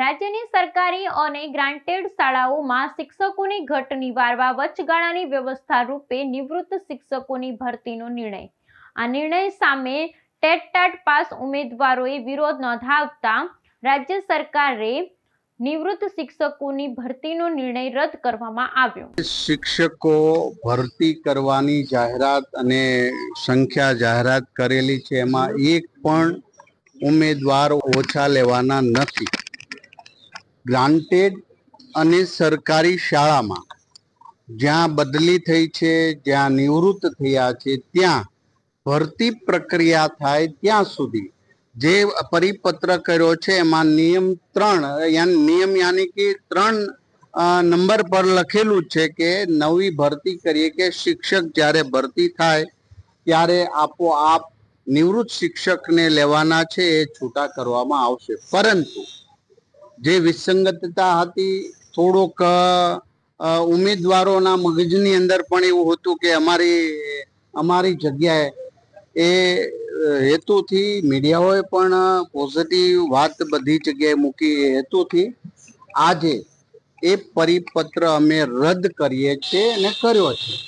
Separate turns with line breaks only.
રાજ્યની સરકારી અને ગ્રાન્ટેડ શાળાઓમાં શિક્ષકોની ઘટ નિવારવા વચગાળાની વ્યવસ્થા રૂપે નિવૃત્ત શિક્ષકોની ભરતીનો નિર્ણય. આ નિર્ણય સામે ટેટ-ટાટ પાસ ઉમેદવારોએ વિરોધ નોંધાવતા રાજ્ય સરકારે નિવૃત્ત શિક્ષકોની ભરતીનો નિર્ણય રદ કરવામાં આવ્યો.
શિક્ષકો ભરતી કરવાની જાહેરાત અને સંખ્યા જાહેરાત કરેલી છે, એમાં એક પણ ઉમેદવાર ઓછા લેવાના નથી. ગ્રાન્ટેડ અને સરકારી શાળામાં જ્યાં બદલી થઈ છે, જ્યાં નિવૃત્ત થયા છે, ત્યાં ભરતી પ્રક્રિયા થાય ત્યાં સુધી જે પરિપત્ર કર્યો છે એમાં નિયમ 3 યાની કે 3 નંબર પર લખેલું છે કે નવી ભરતી કરીએ કે શિક્ષક જ્યારે ભરતી થાય ત્યારે આપોઆપ નિવૃત્ત શિક્ષકને લેવાના છે એ છૂટા કરવામાં આવશે. પરંતુ જે વિસંગતતા હતી, થોડોક ઉમેદવારોના મગજની અંદર પણ એવું હતું કે અમારી જગ્યાએ એ હેતુથી મીડિયાઓએ પણ પોઝિટિવ વાત બધી જગ્યાએ મૂકી. હેતુથી આજે એ પરિપત્ર અમે રદ કરીએ છીએ અને કર્યો છે.